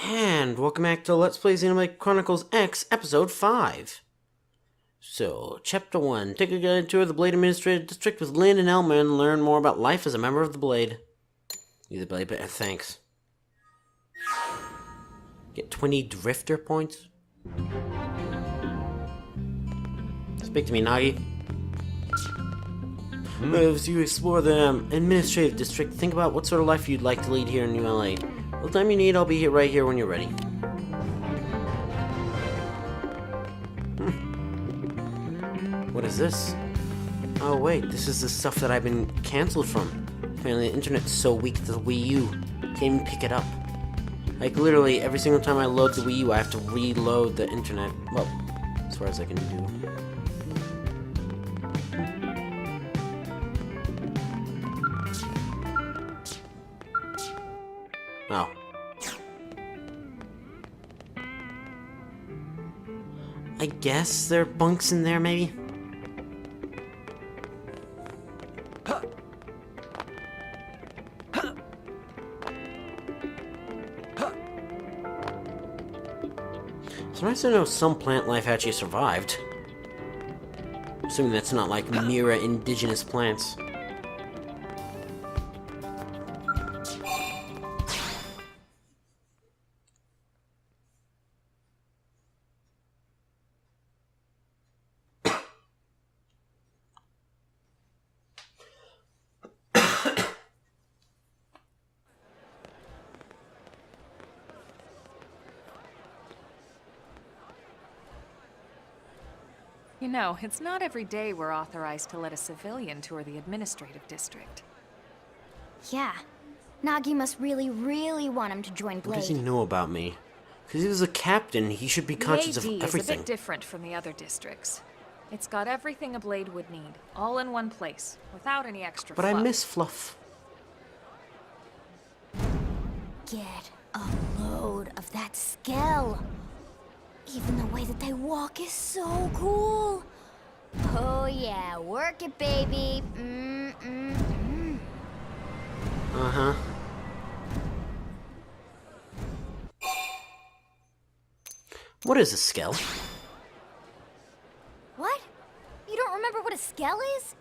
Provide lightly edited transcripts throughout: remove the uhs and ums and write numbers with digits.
And welcome back to Let's Play Xenoblade Chronicles X, Episode 5. So, Chapter 1. Take a guided tour of the Blade Administrative District with Lynn and Elmer and learn more about life as a member of the Blade. Use the Blade, but thanks. Get 20 Drifter points. Speak to me, Nagi. As you explore the Administrative District, think about what sort of life you'd like to lead here in New LA. All the time you need, I'll be here right here when you're ready. What is this? Oh wait, this is the stuff that I've been cancelled from. Apparently the internet's so weak that the Wii U can't even pick it up. Like literally every single time I load the Wii U, I have to reload the internet. Well, as far as I can do. Oh. I guess there are bunks in there, maybe? It's nice to know some plant life actually survived. Assuming that's not like Mira indigenous plants. You know, it's not every day we're authorized to let a civilian tour the administrative district. Yeah. Nagi must really want him to join What Blade. does he know about me? Because he was a captain, he should be conscious of The AD is a everything. bit different from the other districts. It's got everything a Blade would need, all in one place, without any extra But I fluff. miss fluff. Get a load of that scale. Even the way that they walk is so cool. Oh yeah, work it, baby. Uh-huh. What is a skell? What? You don't remember what a skell is?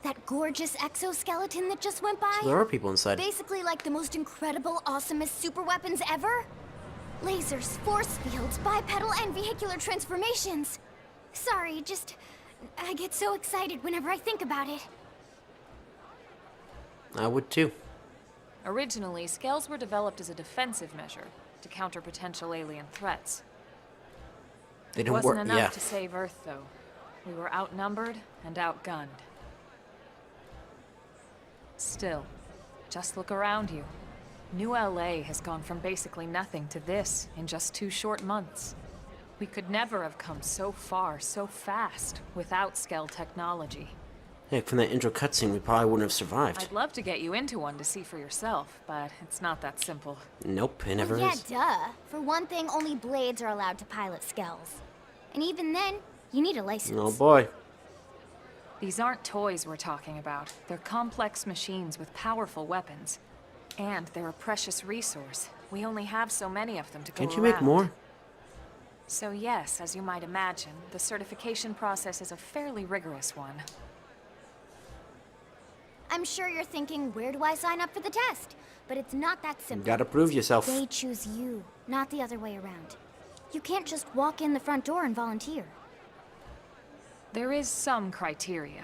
That gorgeous exoskeleton that just went by? So there are people inside. Basically like the most incredible, awesomest super weapons ever? Lasers, force fields, bipedal and vehicular transformations. Sorry, I get so excited whenever I think about it. I would too. Originally, scales were developed as a defensive measure to counter potential alien threats. They It don't wasn't work, enough yeah. to save Earth, though. We were outnumbered and outgunned. Still, just look around you. New LA has gone from basically nothing to this in just 2 short months. We could never have come so far, so fast, without Skell technology. Heck, from that intro cutscene, we probably wouldn't have survived. I'd love to get you into one to see for yourself, but it's not that simple. Nope, it never Yeah, is. duh. For one thing, only Blades are allowed to pilot skells. And even then, you need a license. Oh boy. These aren't toys we're talking about. They're complex machines with powerful weapons. And they're a precious resource. We only have so many of them to go around. Can't you make more? So yes, as you might imagine, the certification process is a fairly rigorous one. I'm sure you're thinking, where do I sign up for the test? But it's not that You simple. gotta prove yourself. They choose you, not the other way around. You can't just walk in the front door and volunteer. There is some criteria.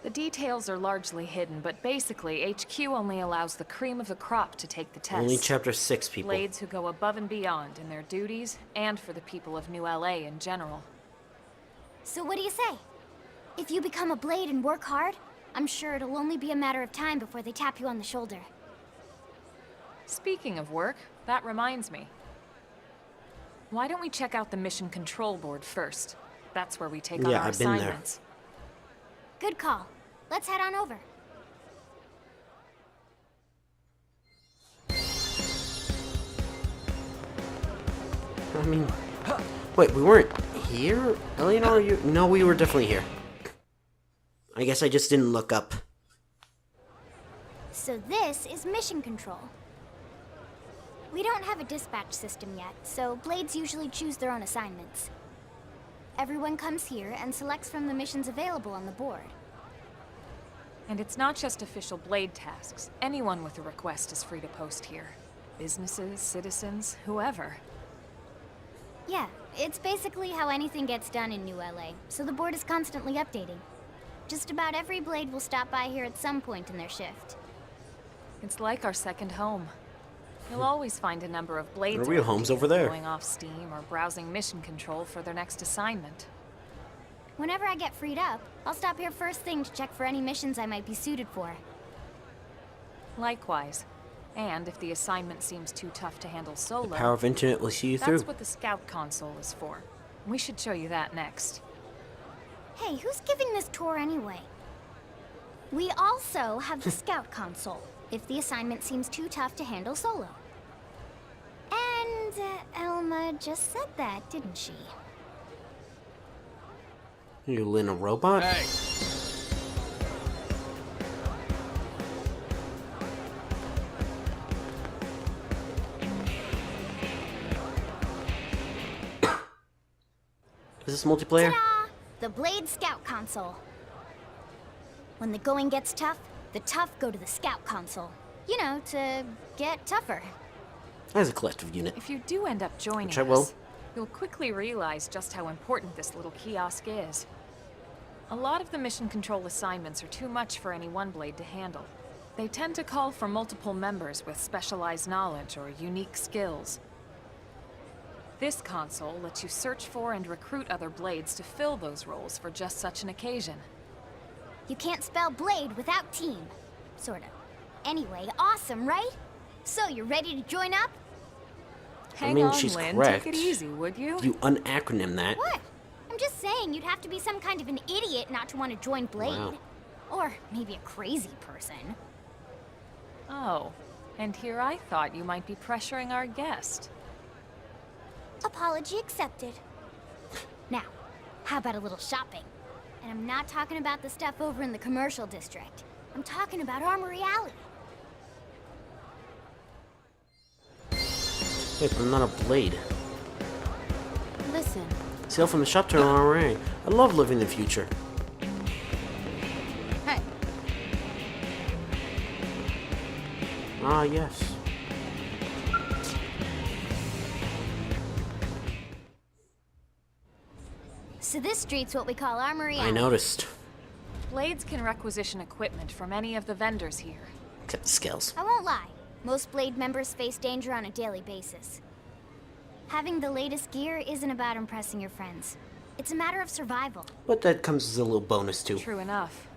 The details are largely hidden, but basically, HQ only allows the cream of the crop to take the test. Only Chapter 6 people. Blades who go above and beyond in their duties, and for the people of New LA in general. So what do you say? If you become a Blade and work hard, I'm sure it'll only be a matter of time before they tap you on the shoulder. Speaking of work, that reminds me. Why don't we check out the Mission Control Board first? That's where we take on Yeah, our I've been there. assignments. Good call. Let's head on over. I mean... Wait, we weren't here? Eleanor, you... No, we were definitely here. I guess I just didn't look up. So this is mission control. We don't have a dispatch system yet, so Blades usually choose their own assignments. Everyone comes here and selects from the missions available on the board. And it's not just official Blade tasks. Anyone with a request is free to post here. Businesses, citizens, whoever. Yeah, it's basically how anything gets done in New LA, so the board is constantly updating. Just about every Blade will stop by here at some point in their shift. It's like our second home. You'll always find a number of Blades The real around home's here, over there. going off steam or browsing mission control for their next assignment. Whenever I get freed up, I'll stop here first thing to check for any missions I might be suited for. Likewise. And if the assignment seems too tough to handle solo, The power of internet will see you through. that's what the Scout console is for. We should show you that next. Hey, who's giving this tour anyway? We also have the Scout console, if the assignment seems too tough to handle solo. And Elma just said that, didn't she? You Lynn a robot? Hey! Is this multiplayer? Ta-da! The Blade Scout console. When the going gets tough, the tough go to the Scout console. You know, to get tougher. As a collective unit. If you do end up joining Which I will. us, you'll quickly realize just how important this little kiosk is. A lot of the mission control assignments are too much for any one Blade to handle. They tend to call for multiple members with specialized knowledge or unique skills. This console lets you search for and recruit other Blades to fill those roles for just such an occasion. You can't spell Blade without team. Sort of. Anyway, awesome, right? So, you ready to join up? Hang mean, on, she's Lynn. correct. Take it easy, would you? You unacronym that. What? I'm just saying you'd have to be some kind of an idiot not to want to join Blade. Wow. Or maybe a crazy person. Oh, and here I thought you might be pressuring our guest. Apology accepted. Now, how about a little shopping? And I'm not talking about the stuff over in the commercial district. I'm talking about Armory Alley. Wait, but I'm not a Blade. Listen, Sail from the shop to Armory. I love living the future. hey, Ah, yes. so this street's what we call Armory Alley. I noticed. Blades can requisition equipment from any of the vendors here. Except the scales. I won't lie. Most Blade members face danger on a daily basis. Having the latest gear isn't about impressing your friends. It's a matter of survival. But that comes as a little bonus too. True enough.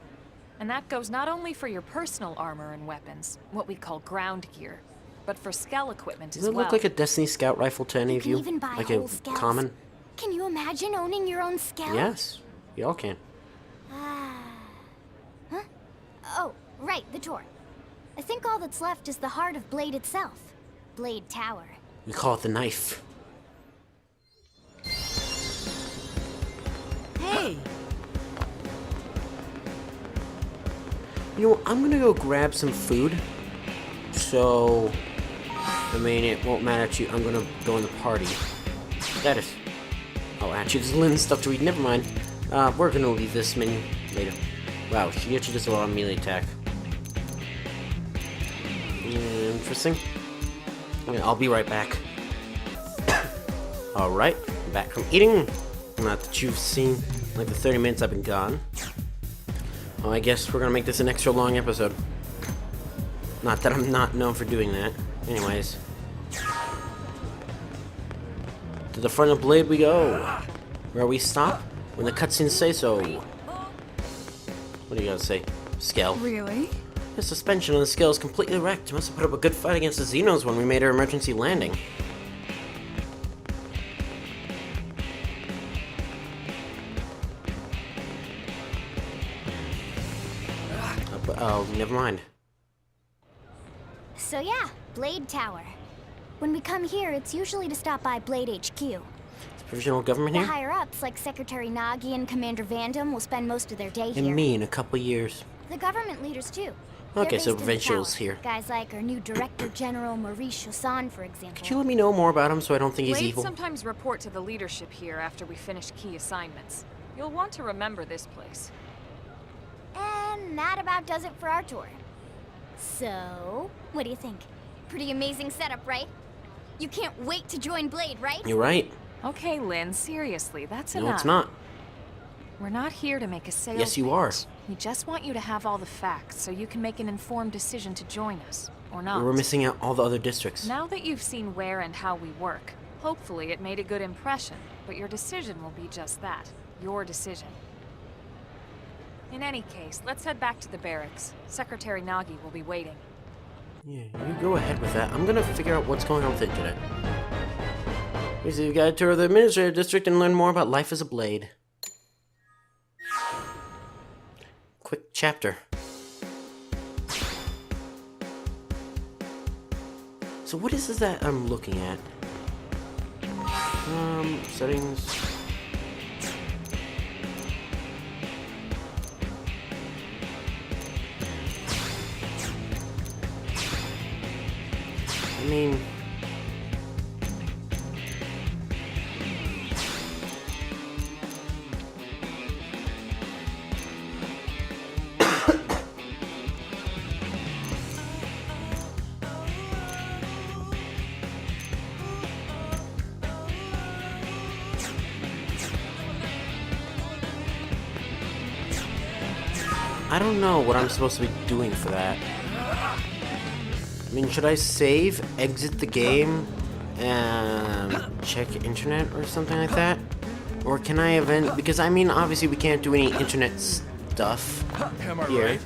And that goes not only for your personal armor and weapons, what we call ground gear, but for Skell equipment Does as it well. look like a Destiny Scout rifle to any of can you? even buy Like whole a scouts. common? Can you imagine owning your own Scout? Yes. Y'all can. Huh? Oh, right, the tour. I think all that's left is the heart of Blade itself. Blade Tower. We call it the knife. Hey, You know what? I'm gonna go grab some food. So, I mean, it won't matter to you. I'm gonna go in the party. That is. Oh, actually, there's Lynn's stuff to read. Never mind. We're gonna leave this menu later. Wow, she actually does a lot of melee attack. Interesting. Okay, I'll be right back. Alright, back from eating. Not that you've seen like the 30 minutes I've been gone. Well, I guess we're gonna make this an extra long episode. Not that I'm not known for doing that. Anyways. To the front of Blade we go. Where we stop when the cutscenes say so. What do you gotta say? Scale. really? The suspension on the scale is completely wrecked. Must have put up a good fight against the Xenos when we made our emergency landing. Oh, never mind. So yeah, Blade Tower. When we come here, it's usually to stop by Blade HQ. Is provisional government The here? higher-ups, like Secretary Nagi and Commander Vandam, will spend most of their day And here. me in a couple years. The government leaders, too. Okay, They're so based in the Provincial's tower. here. Guys like our new Director General Maurice Chassan, for example. Could you let me know more about him so I don't think he's Blades evil? sometimes report to the leadership here after we finish key assignments. You'll want to remember this place. And that about does it for our tour. So, what do you think? Pretty amazing setup, right? You can't wait to join Blade, right? You're right. Okay, Lynn, seriously, that's No, enough. it's not. We're not here to make a sales Yes, you are. pitch. We just want you to have all the facts so you can make an informed decision to join us, or not. We're missing out all the other districts. Now that you've seen where and how we work, hopefully it made a good impression, but your decision will be just that, your decision. In any case, let's head back to the barracks. Secretary Nagi will be waiting. Yeah, you go ahead with that. I'm gonna figure out what's going on with the internet. You've got to tour the administrative district and learn more about life as a blade. Quick chapter. So what is this that I'm looking at? Settings. I mean, I don't know what I'm supposed to be doing for that. I mean, should I save, exit the game, and check internet or something like that? Or can I event? Because I mean, obviously we can't do any internet stuff Am I here. right?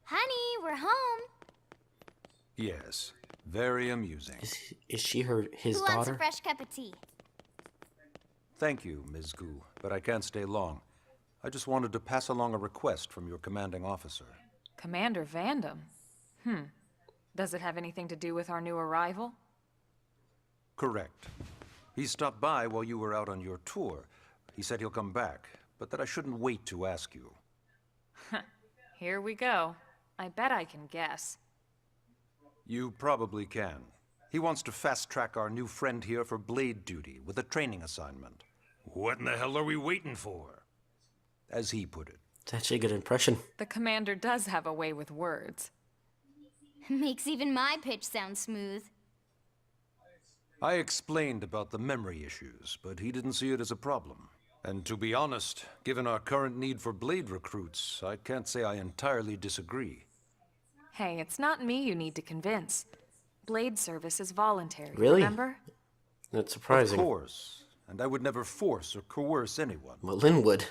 Honey, we're home. Yes. Very amusing. Is she his Who wants a daughter? fresh cup of tea? Thank you, Ms. Gu, but I can't stay long. I just wanted to pass along a request from your commanding officer. Commander Vandam? Does it have anything to do with our new arrival? Correct. He stopped by while you were out on your tour. He said he'll come back, but that I shouldn't wait to ask you. Here we go. I bet I can guess. You probably can. He wants to fast-track our new friend here for blade duty with a training assignment. What in the hell are we waiting for? As he put it. It's actually a good impression. The commander does have a way with words. Makes even my pitch sound smooth. I explained about the memory issues, but he didn't see it as a problem. And to be honest, given our current need for blade recruits, I can't say I entirely disagree. Hey, it's not me you need to convince. Blade service is voluntary, Really? remember? That's surprising. Of course, and I would never force or coerce anyone. Well, Lynn would.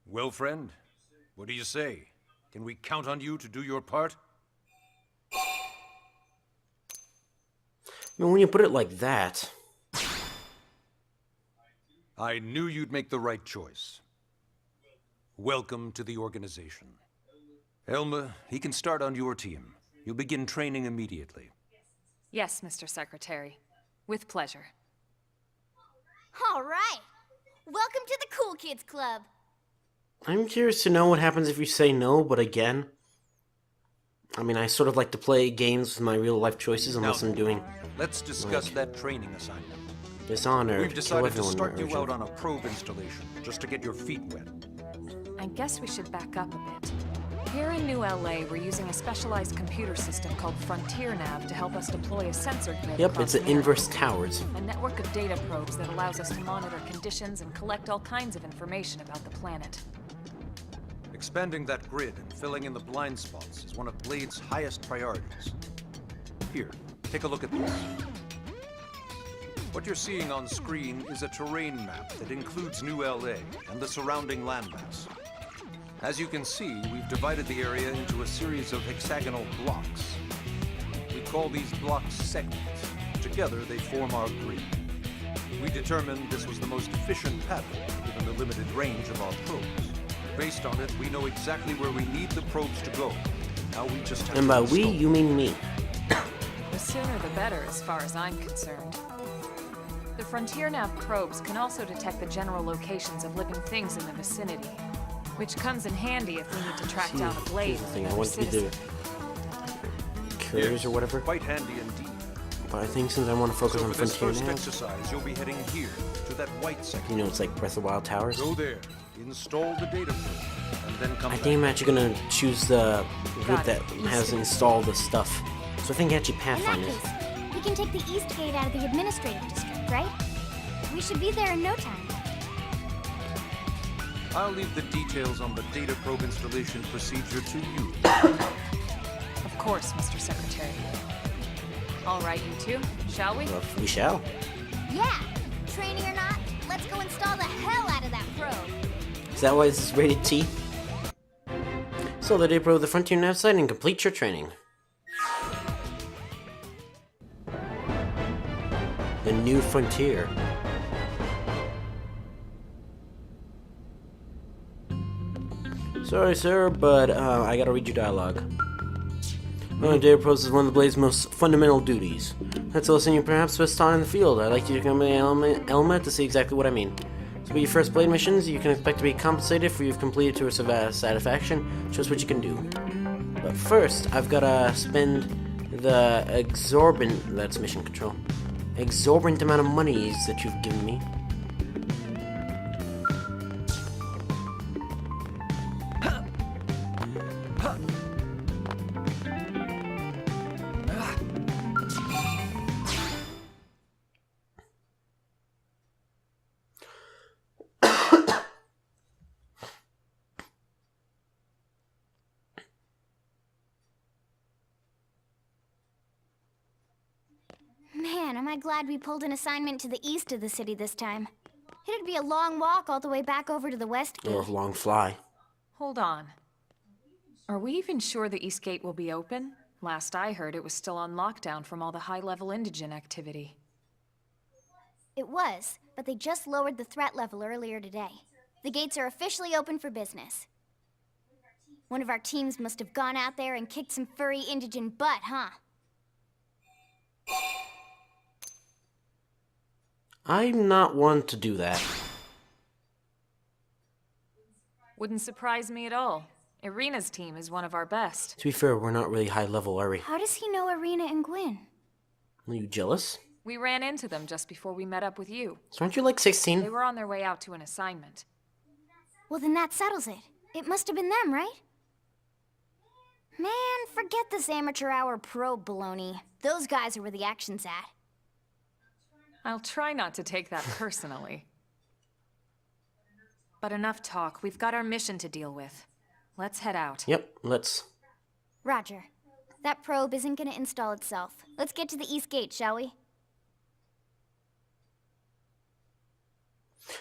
Well, friend, what do you say? Can we count on you to do your part? I mean, when you put it like that, I knew you'd make the right choice. Welcome to the organization. Elma, he can start on your team. You'll begin training immediately. Yes, Mr. Secretary. With pleasure. All right. Welcome to the Cool Kids Club. I'm curious to know what happens if you say no, but again, I mean, I sort of like to play games with my real-life choices unless I'm doing Let's discuss that training assignment. Dishonored. We've Kill decided to everyone start you urgent. out on a probe installation, just to get your feet wet. I guess we should back up a bit. Here in New LA, we're using a specialized computer system called Frontier Nav to help us deploy a sensor grid Yep, across it's an the area. inverse towers. A network of data probes that allows us to monitor conditions and collect all kinds of information about the planet. Expanding that grid and filling in the blind spots is one of Blade's highest priorities. Here, take a look at this. What you're seeing on screen is a terrain map that includes New LA and the surrounding landmass. As you can see, we've divided the area into a series of hexagonal blocks. We call these blocks segments. Together, they form our grid. We determined this was the most efficient pattern, given the limited range of our probes. Based on it, we know exactly where we need the probes to go. Now we just have And to by install we, you mean me. The sooner the better, as far as I'm concerned. The Frontier Nav probes can also detect the general locations of living things in the vicinity, which comes in handy if we need to track down a blade Here's the or thing, I another want to be the citizen. couriers or whatever. Quite handy indeed. But I think since I want to focus So on for this Frontier first now, exercise, you'll be heading here, to that white section. you know, it's like Breath of the Wild Towers. Go there, install the data probe, and then come I back. think I'm actually gonna choose the group Got that it. has installed the stuff. So I think actually In that Pathfinder. case, we can take the East Gate out of the administrative district, right? We should be there in no time. I'll leave the details on the data probe installation procedure to you. Of course, Mr. Secretary. All right, you two, shall we? Well, we shall. Yeah! Training or not, let's go install the hell out of that probe. Is that why this is rated T? So the day pro of the Frontier Nav site and complete your training. The new frontier. Sorry, sir, but I gotta read your dialogue. Data pros is one of the Blade's most fundamental duties. That's a lesson you perhaps best taught in the field. I'd like you to come to Elma to see exactly what I mean. To be your first Blade missions, you can expect to be compensated for you've completed to a satisfaction. Show us what you can do. But first, I've gotta spend the that's mission control, exorbitant amount of monies that you've given me. Man, am I glad we pulled an assignment to the east of the city this time. It'd be a long walk all the way back over to the west gate. Or a long fly. Hold on. Are we even sure the East Gate will be open? Last I heard, it was still on lockdown from all the high-level indigent activity. It was, but they just lowered the threat level earlier today. The gates are officially open for business. One of our teams must have gone out there and kicked some furry indigent butt, huh? I'm not one to do that. Wouldn't surprise me at all. Irina's team is one of our best. To be fair, we're not really high level, are we? How does he know Irina and Gwyn? Are you jealous? We ran into them just before we met up with you. So aren't you like 16? They were on their way out to an assignment. Well, then that settles it. It must have been them, right? Man, forget this amateur hour probe baloney. Those guys are where the action's at. I'll try not to take that personally. But enough talk. We've got our mission to deal with. Let's head out. Yep, let's. Roger. That probe isn't gonna install itself. Let's get to the East Gate, shall we?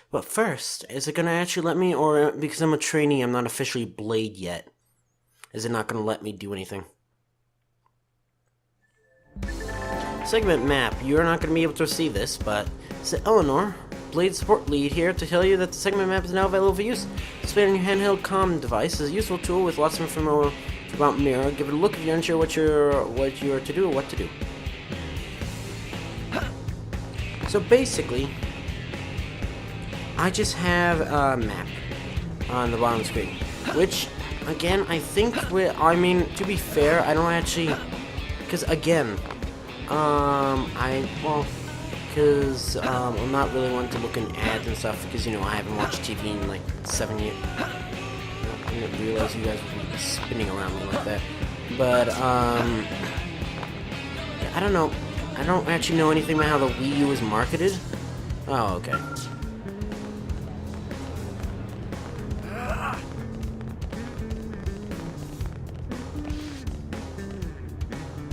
But first, is it gonna actually let me, or because I'm a trainee, I'm not officially Blade yet? Is it not gonna let me do anything? Segment map. You're not gonna be able to see this, but it's Eleanor, Blade support lead here to tell you that the segment map is now available for use. Displayed on your handheld comm device is a useful tool with lots of information about Mirror. Give it a look if you're unsure what you're to do or what to do. So basically, I just have a map on the bottom screen, which, again, I think, to be fair, I don't actually, because again, I'm not really one to look in ads and stuff, because, you know, I haven't watched TV in like 7 years. I didn't realize you guys would be spinning around me like that. But, yeah, I don't know. I don't actually know anything about how the Wii U is marketed. Oh, okay.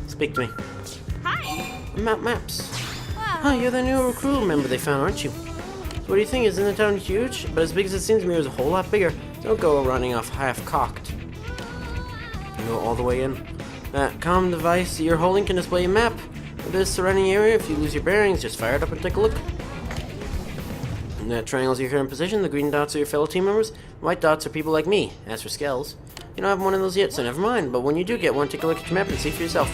Speak to me. Hi! Maps. Huh, you're the new recruit member they found, aren't you? So what do you think? Isn't the town huge? But as big as it seems to me, it's a whole lot bigger. Don't go running off half-cocked. You go all the way in. That comm device you're holding can display a map of the surrounding area. If you lose your bearings, just fire it up and take a look. And that triangle's your current position. The green dots are your fellow team members. White dots are people like me. As for Skells, you don't have one of those yet, so never mind. But when you do get one, take a look at your map and see for yourself.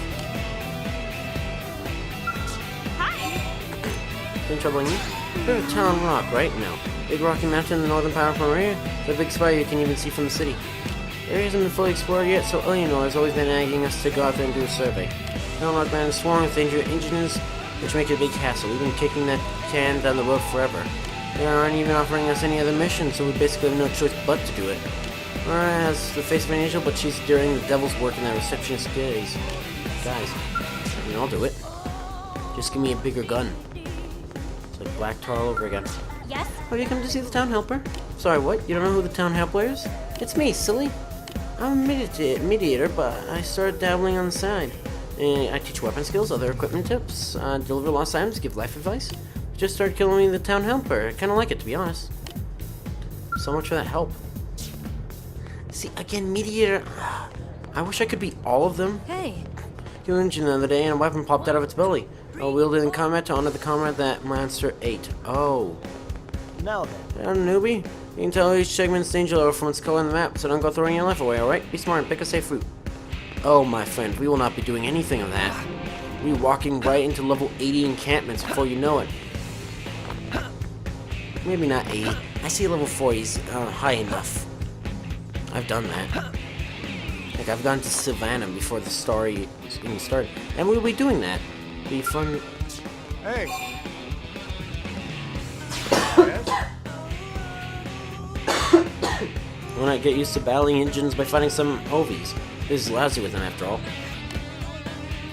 Hi! Been troubling you? We're at Town Rock right now. Big rocky mountain in the northern part of our area. The big spire you can even see from the city. The area hasn't been fully explored yet, so Eleanor has always been nagging us to go out there and do a survey. Town Rock man is swarming with dangerous engines, which make it a big hassle. We've been kicking that can down the road forever. They aren't even offering us any other mission, so we basically have no choice but to do it. Laura has the face of an angel, but she's doing the devil's work in that receptionist days. Guys, I mean, I'll do it. Just give me a bigger gun. It's like Black Tar all over again. Yes? Have you come to see the town helper? Sorry, what? You don't know who the town helper is? It's me, silly. I'm a mediator, but I started dabbling on the side. I teach weapon skills, other equipment tips, deliver lost items, give life advice. Just started killing me the town helper. I kind of like it, to be honest. So much for that help. See, again, mediator. I wish I could be all of them. Hey. You engine the other day and a weapon popped out of its belly. I'll wield it in combat to honor the comrade that monster ate. Oh. Now then. Newbie. You can tell each segment's danger level from its color on the map, so don't go throwing your life away, alright? Be smart and pick a safe route. Oh, my friend, we will not be doing anything of that. We'll be walking right into level 80 encampments before you know it. Maybe not 80. I see level 40s high enough. I've done that. Like, I've gone to Savannah before the story even started. And we'll be doing that. Be fun. Hey. Yes? Why not get used to battling engines by fighting some Ovies? This is lousy with them, after all.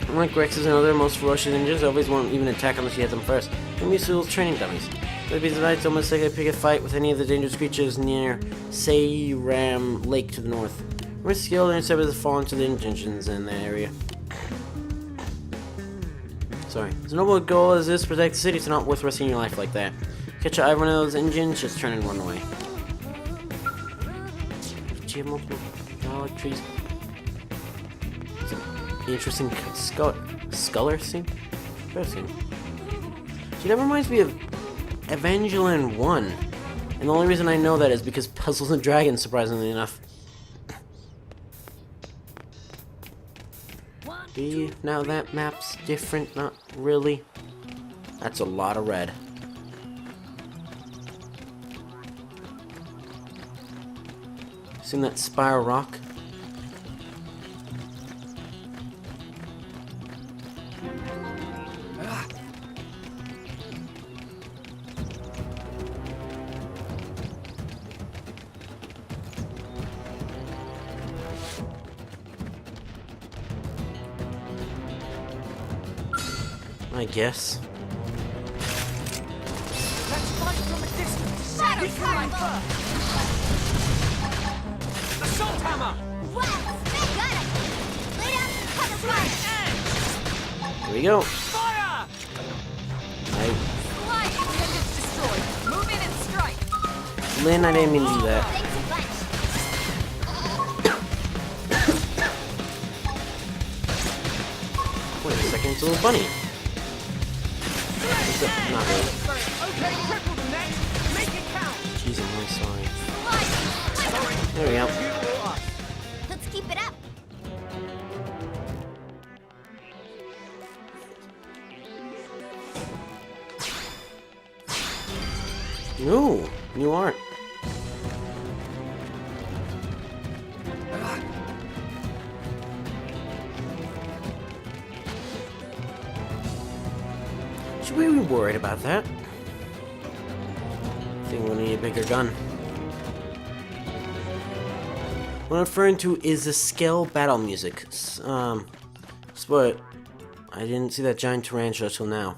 Unlike Rex's and other most ferocious ninjas, Ovies won't even attack unless you hit them first. I'm used to those training dummies. But it's almost like I pick a fight with any of the dangerous creatures near Zyphreium Lake to the north. We're skilled and instead of fall into the engines in that area. Sorry. As noble a goal as this, protect the city, it's not worth risking your life like that. Catch your eye of one of those engines, just turn and run away. Do you have multiple dialogue trees? It's an interesting sculler scene? Interesting. See, that reminds me of Evangeline 1. And the only reason I know that is because Puzzles and Dragons, surprisingly enough. Now that map's different, not really. That's a lot of red. Seen that Spire Rock? I guess. Let's fight from a distance. Shadow Carnival! Assault hammer! Wow, they got it! Lay down, cover fire! Here we go. Fire! Flying attendants destroyed. Move in and strike. Lynn, I didn't mean to do that. Thanks a bunch. Wait a second, it's a little bunny. Not really. Okay, triple the next. Make it count. Jeez, I'm really sorry. Sorry. There we go. You or us. Let's keep it up. Ooh, new art. Should we be worried about that? I think we'll need a bigger gun. What I'm referring to is the scale battle music. But I didn't see that giant tarantula till now.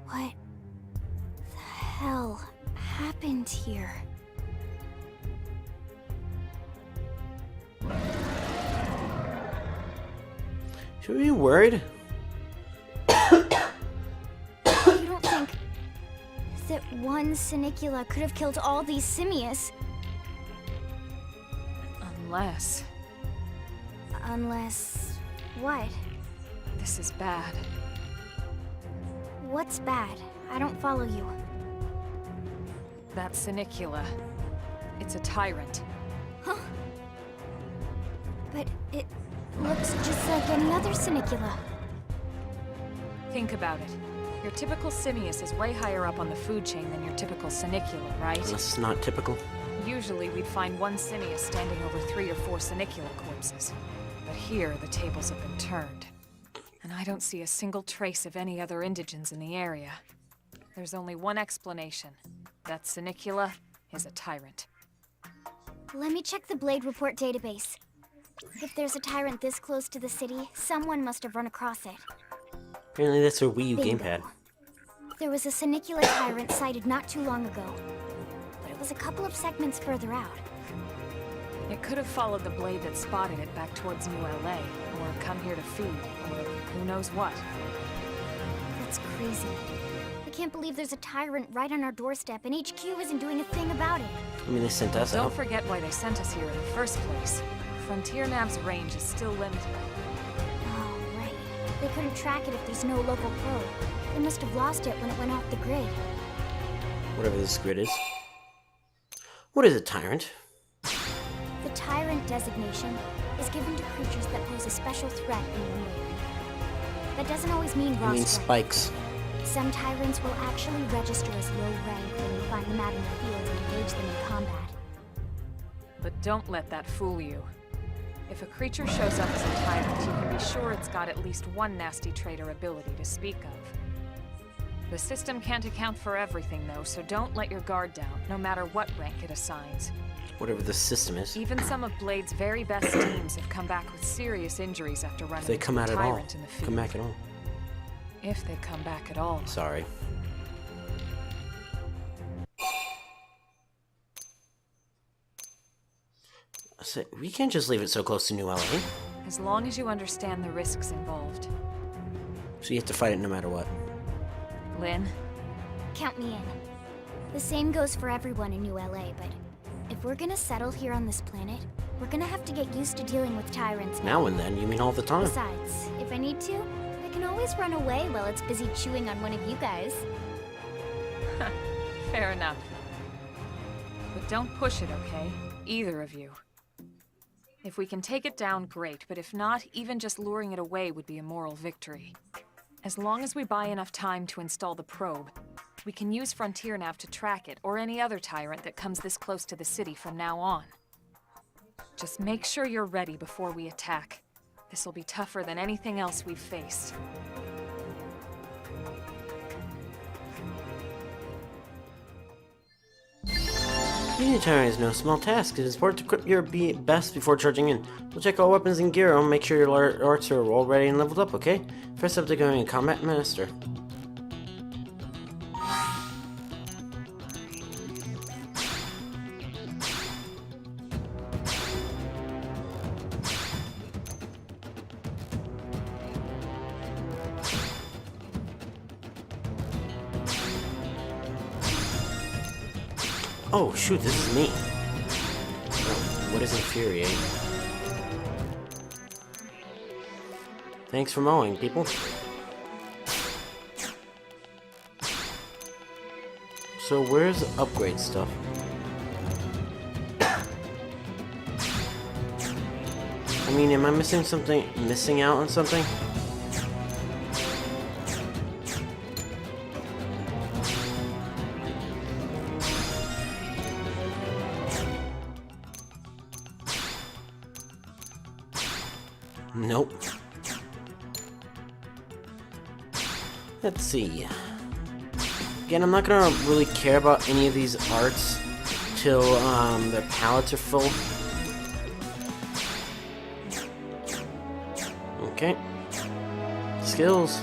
What the hell happened here? Should we be worried? one Sinicula could have killed all these simius. Unless... Unless... what? this is bad. What's bad? I don't follow you. That Sinicula. It's a tyrant. Huh? But it looks just like any other Sinicula. Think about it. Your typical simius is way higher up on the food chain than your typical Sinicula, right? That's not typical. Usually we'd find one simius standing over 3 or 4 Sinicula corpses. But here, the tables have been turned. And I don't see a single trace of any other indigents in the area. There's only one explanation. That Sinicula is a tyrant. Let me check the Blade Report database. If there's a tyrant this close to the city, someone must have run across it. Apparently that's her Wii U Bingo. gamepad. There was a Sinicula tyrant sighted not too long ago, but it was a couple of segments further out. It could have followed the blade that spotted it back towards New LA, or come here to feed, or who knows what. That's crazy. I can't believe there's a tyrant right on our doorstep and HQ isn't doing a thing about it. I mean, they sent us Don't out. forget why they sent us here in the first place. Frontier Nav's range is still limited. Oh, right. They couldn't track it if there's no local probe. They must have lost it when it went off the grid. Whatever this grid is. What is a tyrant? The tyrant designation is given to creatures that pose a special threat in one way or another. That doesn't always mean I raw mean strength. spikes. Some tyrants will actually register as low rank when you find them out in the field and engage them in combat. But don't let that fool you. If a creature shows up as a tyrant, you can be sure it's got at least one nasty trait or ability to speak of. The system can't account for everything, though, so don't let your guard down, no matter what rank it assigns. Whatever the system is. Even some of Blade's very best teams have come back with serious injuries after running If they into come a out at all. tyrant in the field. Come back at all. If they come back at all. Sorry. So, we can't just leave it so close to New LA. As long as you understand the risks involved. So you have to fight it no matter what. Lynn? Count me in. The same goes for everyone in New LA, but if we're gonna settle here on this planet, we're gonna have to get used to dealing with tyrants Now and then, you mean all the time. Besides, if I need to, I can always run away while it's busy chewing on one of you guys. Fair enough. But don't push it, okay? Either of you. If we can take it down, great, but if not, even just luring it away would be a moral victory. As long as we buy enough time to install the probe, we can use Frontier Nav to track it, or any other tyrant that comes this close to the city from now on. Just make sure you're ready before we attack. This'll be tougher than anything else we've faced. Using a tyrant is no small task. It is important to equip your best before charging in. We'll check all weapons and gear and make sure your arts are all ready and leveled up, okay? First up to going in Combat Master. Oh shoot, this is me. Oh, what is infuriate? Thanks for mowing, people. So where's the upgrade stuff? I mean, am I missing something? Missing out on something? Nope. Let's see. Again, I'm not gonna really care about any of these arts till their palettes are full. Okay. Skills.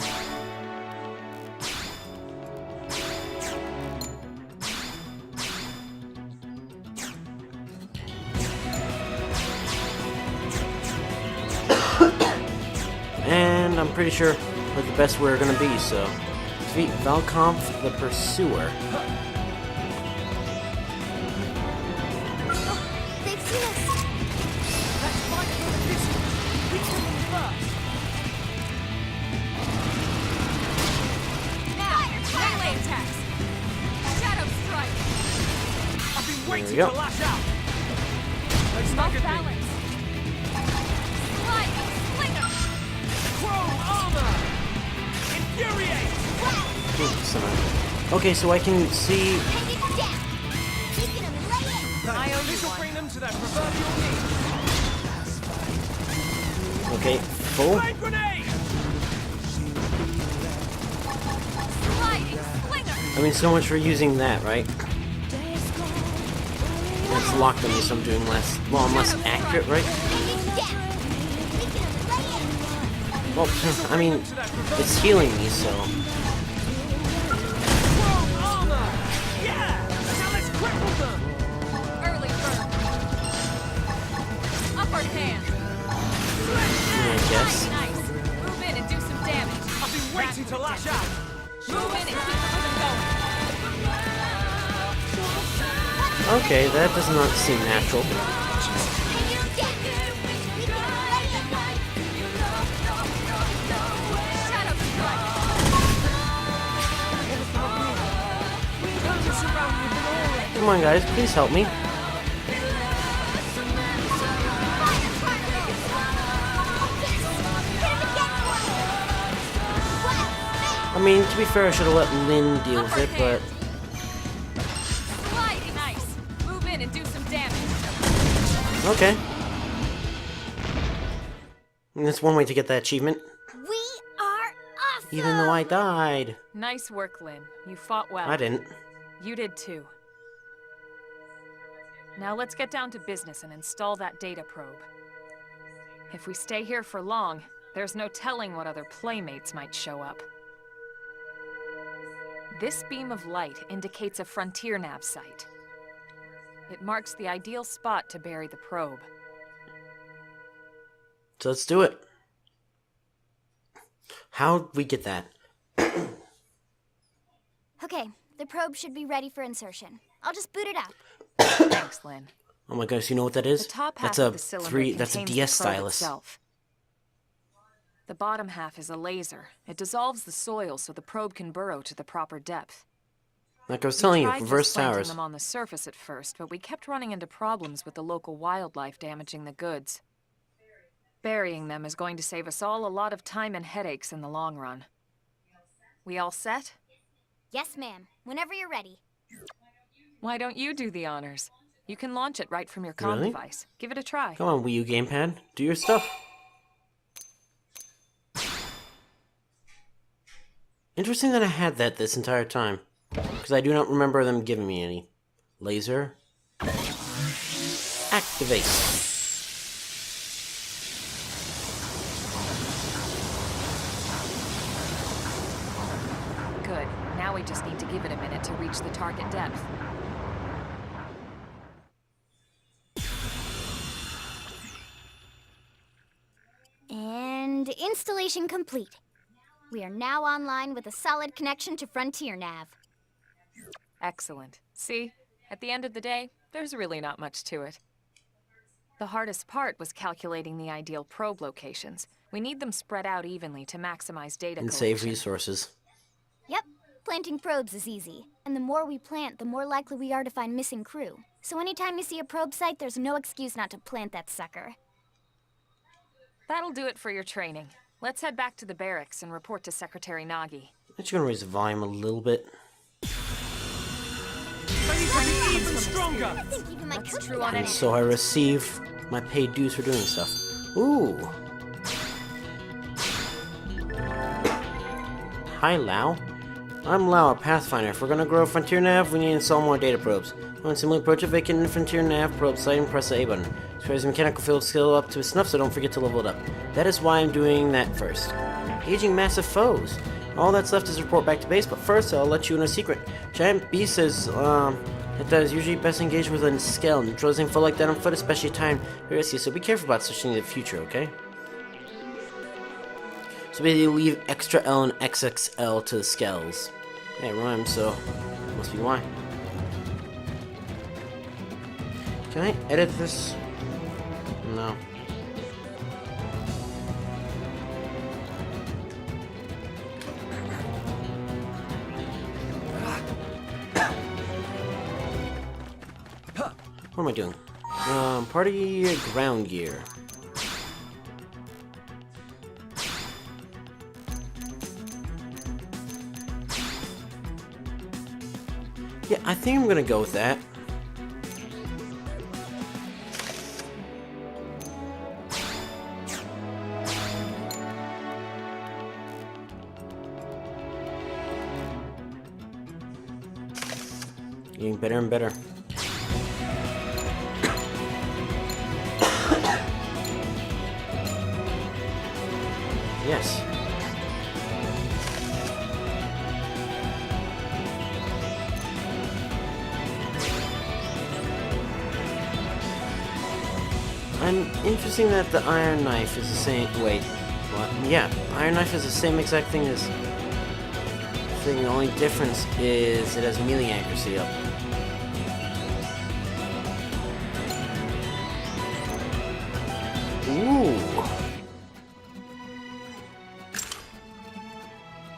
And I'm pretty sure we're the best we're gonna be, so defeat Valconf the Pursuer. ready go. to lash out. They Off staggered me. balance. Slide, slinger. Chrome armor. Infuriate. Okay, so I can see. Hang it down. Keeping them laying. This will bring them to their proverbial knees. Okay, full. Flame grenade. Sliding, slinger. I mean, so much for using that, right? It's locked on me, so I'm doing less. Well, I'm less accurate, right? Hang it down. Keeping them laying. Well, I mean, it's healing me, so. Chrome armor. Yeah. Now let's cripple them. Early bird. Upward hand. I guess. Nice. Move in and do some damage. I've been waiting to lash out. Move in and keep the rhythm going. Okay, that does not seem natural. Hang it down. Keeping them laying. Shadow strike. Come on, guys, please help me. I mean, to be fair, I should have let Lynn deal with it, but Sliding nice. Move in and do some damage. okay. And that's one way to get that achievement, We are awesome. even though I died. Nice work, Lynn. You fought well. I didn't. You did too. Now let's get down to business and install that data probe. If we stay here for long, there's no telling what other playmates might show up. This beam of light indicates a frontier nav site. It marks the ideal spot to bury the probe. So let's do it. How'd we get that? Okay, the probe should be ready for insertion. I'll just boot it up. Thanks, Lynn. Oh my gosh, you know what that is? The top half That's of a the cylinder That's a contains DS the probe stylus. itself. The bottom half is a laser. It dissolves the soil so the probe can burrow to the proper depth. Like I was telling you, We tried reverse just planting towers. them on the surface at first, but we kept running into problems with the local wildlife damaging the goods. Burying them is going to save us all a lot of time and headaches in the long run. We all set? Yes, ma'am. Whenever you're ready. Why don't you do the honors? You can launch it right from your comm Really? device. Give it a try. Come on, Wii U gamepad, do your stuff. Interesting that I had that this entire time, because I do not remember them giving me any. Laser. Activate. Good. Now we just need to give it a minute to reach the target depth. And installation complete. We are now online with a solid connection to Frontier Nav. Excellent. See? At the end of the day, there's really not much to it. The hardest part was calculating the ideal probe locations. We need them spread out evenly to maximize data And save collection. resources. Yep, planting probes is easy. And the more we plant, the more likely we are to find missing crew. So anytime you see a probe site, there's no excuse not to plant that sucker. That'll do it for your training. Let's head back to the barracks and report to Secretary Nagi. I'm just gonna raise the volume a little bit. They need to be even stronger. I think even my That's cookie true on got any- it. So I receive my paid dues for doing stuff. Ooh. Hi, Lau. I'm Lau, a Pathfinder. If we're gonna grow Frontier Nav, we need to install more data probes. When simply approach a vacant Frontier Nav probe site and press the A button. Raise the mechanical field skill up to snuff, so don't forget to level it up. That is why I'm doing that first. Engaging massive foes. All that's left is to report back to base, but first I'll let you in a secret. Giant Beast says, that is usually best engaged with a scale. Neutralizing foe like that on foot, especially timed, very risky, so be careful about such things in the future, okay? So basically leave extra L and XXL to the scales. Yeah, it rhymes, so must be why. Can I edit this? No. What am I doing? Party ground gear. Yeah, I think I'm gonna go with that. Getting better and better. Yes. I'm interesting that the iron knife is the same. Wait, what? Yeah, iron knife is the same exact thing as. The only difference is it has melee accuracy up. Ooh.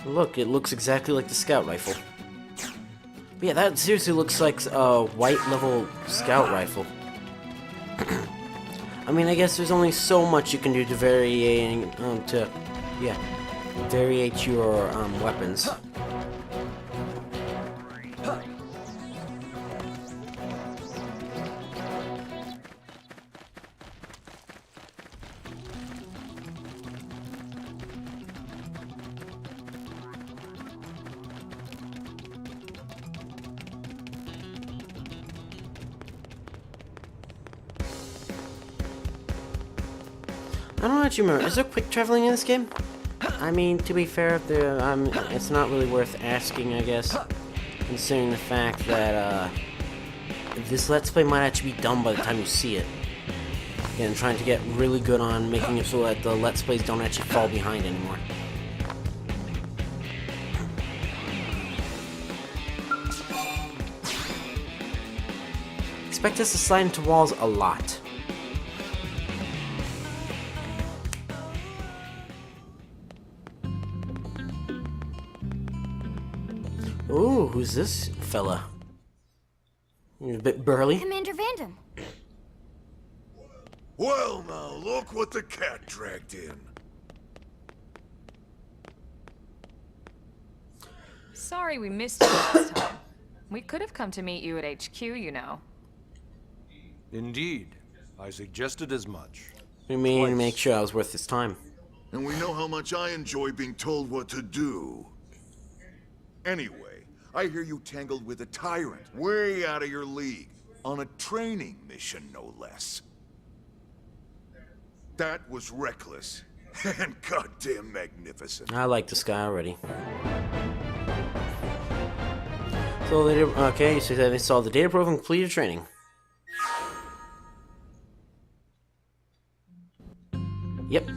Look, it looks exactly like the scout rifle. But yeah, that seriously looks like a white level scout rifle. I mean, I guess there's only so much you can do to variate your weapons. I don't know what you remember. Is there quick traveling in this game? I mean, to be fair, it's not really worth asking, I guess, considering the fact that this Let's Play might actually be done by the time you see it. Again, trying to get really good on making it so that the Let's Plays don't actually fall behind anymore. Expect us to slide into walls a lot. Ooh, who's this fella? He's a bit burly. Commander Vandam. Well, now, look what the cat dragged in. Sorry we missed you last time. We could have come to meet you at HQ, you know. Indeed. I suggested as much. I mean, to make sure I was worth his time. And we know how much I enjoy being told what to do. Anyway, I hear you tangled with a tyrant, way out of your league, on a training mission, no less. That was reckless, and goddamn magnificent. I like this guy already. So they did, okay, so they saw the data proof and completed training. Yep.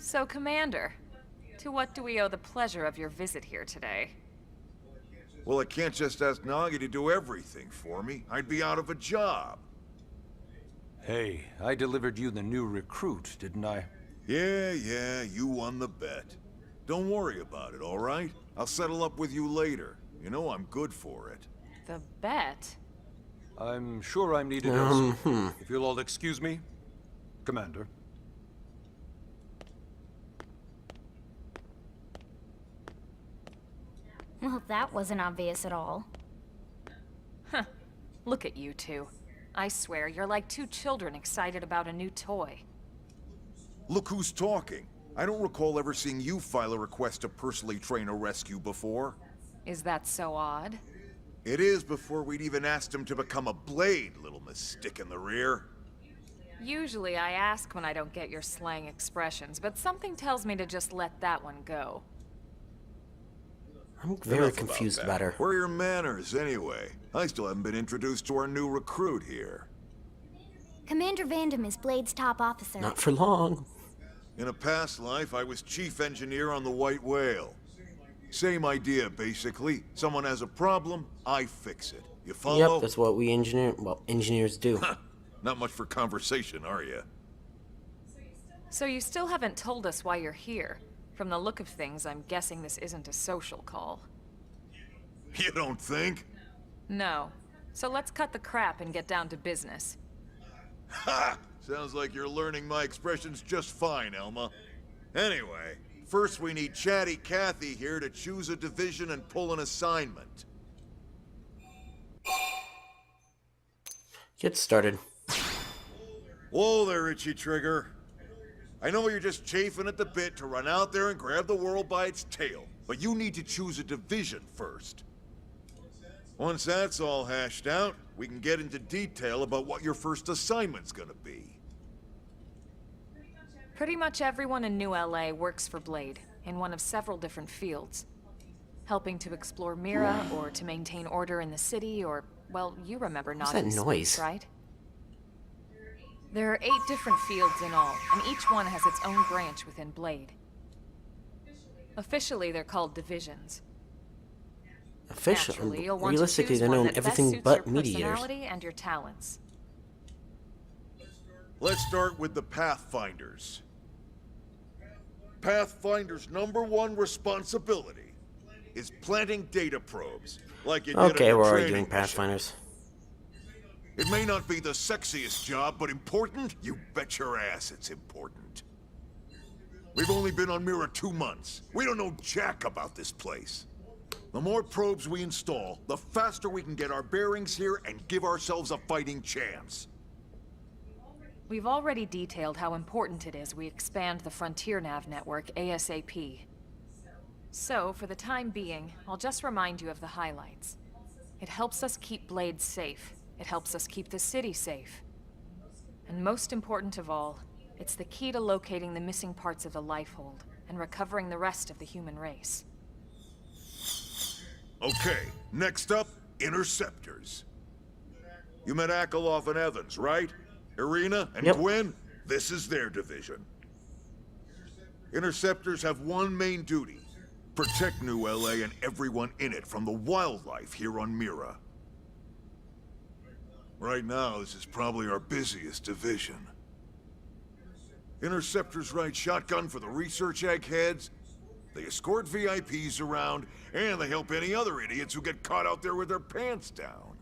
So, Commander, to what do we owe the pleasure of your visit here today? Well, I can't just ask Nagi to do everything for me. I'd be out of a job. Hey, I delivered you the new recruit, didn't I? Yeah, you won the bet. Don't worry about it, all right? I'll settle up with you later. You know I'm good for it. The bet? I'm sure I'm needed elsewhere. If you'll all excuse me, Commander. Well, that wasn't obvious at all. Huh. Look at you two. I swear, you're like two children excited about a new toy. Look who's talking. I don't recall ever seeing you file a request to personally train a rescue before. Is that so odd? It is before we'd even asked him to become a blade, little miss stick in the rear. Usually I ask when I don't get your slang expressions, but something tells me to just let that one go. I'm very Enough confused that. about her. Where are your manners, anyway? I still haven't been introduced to our new recruit here. Commander Vandam is Blade's top officer. Not for long. In a past life, I was chief engineer on the White Whale. Same idea, basically. Someone has a problem, I fix it. You follow? Yep, that's what we engineers do. Not much for conversation, are you? So you still haven't told us why you're here. From the look of things, I'm guessing this isn't a social call. You don't think? No. So let's cut the crap and get down to business. Ha! Sounds like you're learning my expressions just fine, Elma. Anyway, first we need Chatty Cathy here to choose a division and pull an assignment. Get started. Whoa there, Itchy Trigger. I know you're just chafing at the bit to run out there and grab the world by its tail, but you need to choose a division first. Once that's all hashed out, we can get into detail about what your first assignment's gonna be. Pretty much everyone in New LA works for Blade, in one of several different fields. Helping to explore Mira, or to maintain order in the city, or, well, you remember What's not that noise? right? There are 8 different fields in all, and each one has its own branch within Blade. Officially, they're called divisions. Naturally, you'll want to Realistically, choose they're one known that best everything suits but your meteors. personality and your talents. Let's start with the Pathfinders. Pathfinder's #1 responsibility is planting data probes, like you did Okay, on the we're already training doing mission. Pathfinders. It may not be the sexiest job, but important? You bet your ass it's important. We've only been on Mira 2 months. We don't know jack about this place. The more probes we install, the faster we can get our bearings here and give ourselves a fighting chance. We've already detailed how important it is we expand the Frontier Nav network ASAP. So, for the time being, I'll just remind you of the highlights. It helps us keep Blade safe. It helps us keep the city safe. And most important of all, it's the key to locating the missing parts of the Lifehold and recovering the rest of the human race. Okay, next up, Interceptors. You met Akeloff and Evans, right? Irina and Yep. Gwyn? This is their division. Interceptors have one main duty. Protect New LA and everyone in it from the wildlife here on Mira. Right now, this is probably our busiest division. Interceptors ride shotgun for the research eggheads, they escort VIPs around, and they help any other idiots who get caught out there with their pants down.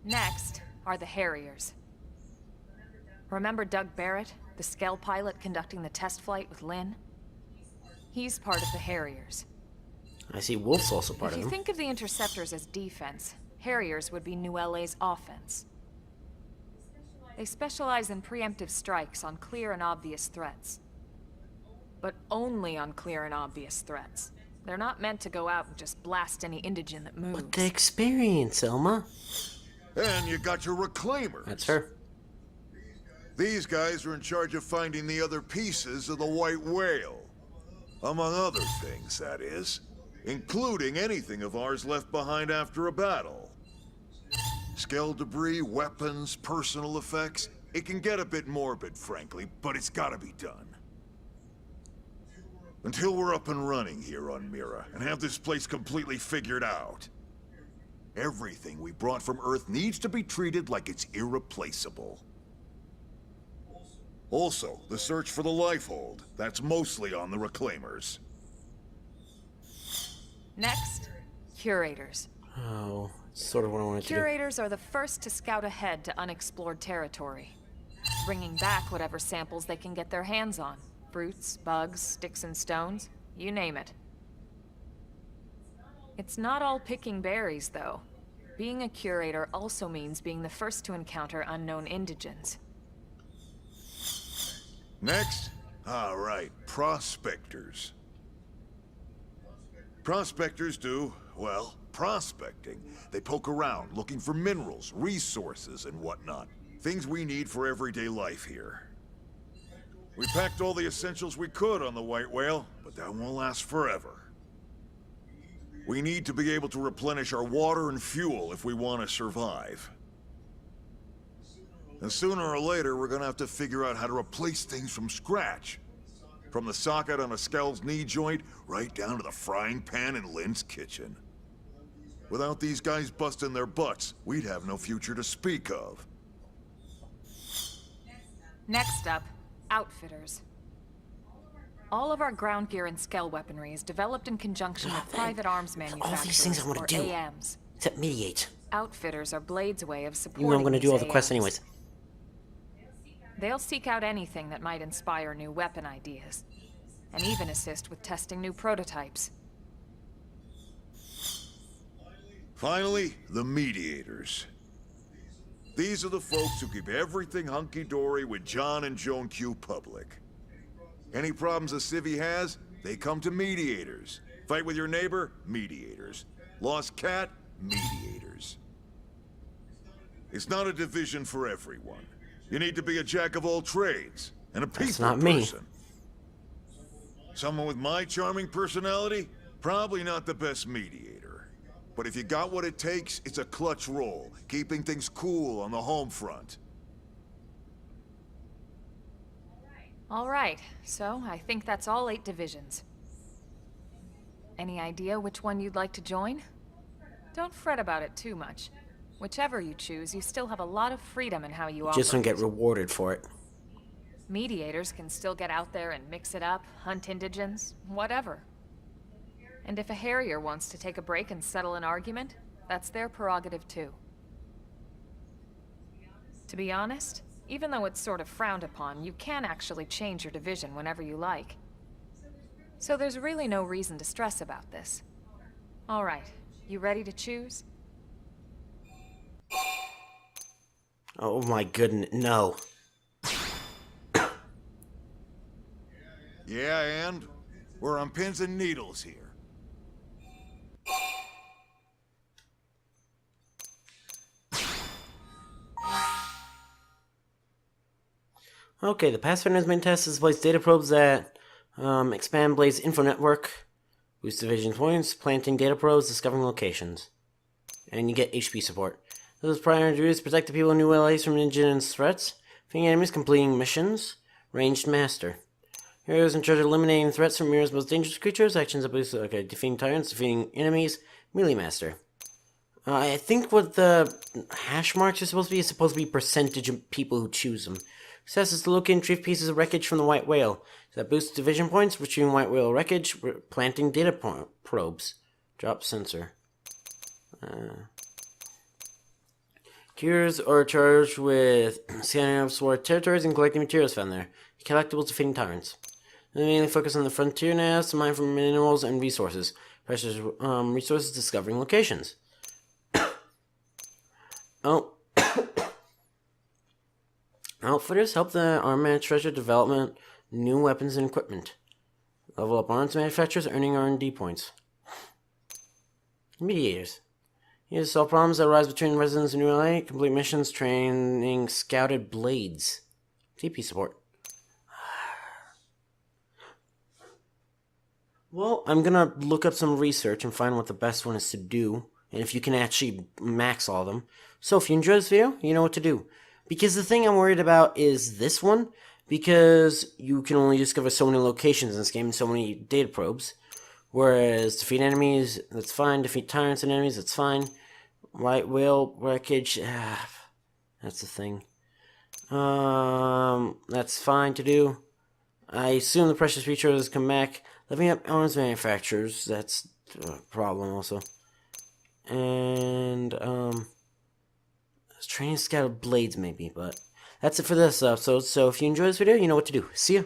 Next are the Harriers. Remember Doug Barrett, the Skell pilot conducting the test flight with Lynn? He's part of the Harriers. I see Wolf's also part If of you them. think of the Interceptors as defense, Harriers would be New LA's offense. They specialize in preemptive strikes on clear and obvious threats. But only on clear and obvious threats. They're not meant to go out and just blast any indigene that moves. What the experience, Elma? And you got your Reclaimers. That's her. These guys are in charge of finding the other pieces of the White Whale. Among other things, that is. Including anything of ours left behind after a battle. Skell debris, weapons, personal effects. It can get a bit morbid, frankly, but it's gotta be done. Until we're up and running here on Mira, and have this place completely figured out. Everything we brought from Earth needs to be treated like it's irreplaceable. Also, the search for the Lifehold. That's mostly on the Reclaimers. Next, Curators. Oh, sort of what I wanted to do. Curators are the first to scout ahead to unexplored territory, bringing back whatever samples they can get their hands on. Fruits, bugs, sticks and stones, you name it. It's not all picking berries, though. Being a curator also means being the first to encounter unknown indigens. Next? All right, prospectors. Prospectors do, well, prospecting. They poke around, looking for minerals, resources, and whatnot. Things we need for everyday life here. We packed all the essentials we could on the White Whale, but that won't last forever. We need to be able to replenish our water and fuel if we want to survive. And sooner or later, we're gonna have to figure out how to replace things from scratch. From the socket on a Skell's knee joint, right down to the frying pan in Lynn's kitchen. Without these guys busting their butts, we'd have no future to speak of. Next up, outfitters. All of our ground gear and scale weaponry is developed in conjunction with private arms manufacturers, all these things I want to do. AMs. Except mediate. Outfitters are Blade's way of supporting Even though I'm going to do all the these quests AMs. anyways. They'll seek out anything that might inspire new weapon ideas, and even assist with testing new prototypes. Finally, the mediators. These are the folks who keep everything hunky-dory with John and Joan Q public. Any problems a civvy has, they come to mediators. Fight with your neighbor? Mediators. Lost cat? Mediators. It's not a division for everyone. You need to be a jack of all trades, and a people That's not me. person. Someone with my charming personality? Probably not the best mediator. But if you got what it takes, it's a clutch role, keeping things cool on the home front. All right, so I think that's all 8 divisions. Any idea which one you'd like to join? Don't fret about it too much. Whichever you choose, you still have a lot of freedom in how you operate. Just don't get rewarded for it. Mediators can still get out there and mix it up, hunt indigents, whatever. And if a Harrier wants to take a break and settle an argument, that's their prerogative too. To be honest, even though it's sort of frowned upon, you can actually change your division whenever you like. So there's really no reason to stress about this. All right, you ready to choose? Oh my goodness, no. Yeah, and? We're on pins and needles here. Okay, the Pathfinder's main test is to place data probes that expand Blade's info network, boost division points, planting data probes, discovering locations. And you get HP support. Those primary duties protect the people in New LA from indigenous threats, defeating enemies, completing missions, ranged master. Heroes in charge of eliminating threats from Mirror's most dangerous creatures, actions that boost, defeating tyrants, defeating enemies, melee master. I think what the hash marks are supposed to be is supposed to be percentage of people who choose them. Success is to locate and retrieve pieces of wreckage from the White Whale. So that boosts division points, retrieving White Whale wreckage, planting data probes. Drop sensor. Cures are charged with scanning of sword territories and collecting materials found there. Collectibles defeating tyrants. They mainly focus on the frontier now to mine for minerals and resources. Precious resources discovering locations. Oh. Outfitters help the arm manufacturer development new weapons and equipment. Level up arms manufacturers, earning R&D points. Mediators. Use to solve problems that arise between residents of New LA. Complete missions training scouted blades. TP support. Well, I'm gonna look up some research and find what the best one is to do, and if you can actually max all of them. So if you enjoyed this video, you know what to do. Because the thing I'm worried about is this one, because you can only discover so many locations in this game and so many data probes. Whereas defeat enemies, that's fine. Defeat tyrants and enemies, that's fine. White Whale wreckage, that's the thing. That's fine to do. I assume the precious features come back. Living up arms manufacturers, that's a problem also. And, training scouted blades maybe, but that's it for this episode. So if you enjoyed this video, you know what to do. See ya!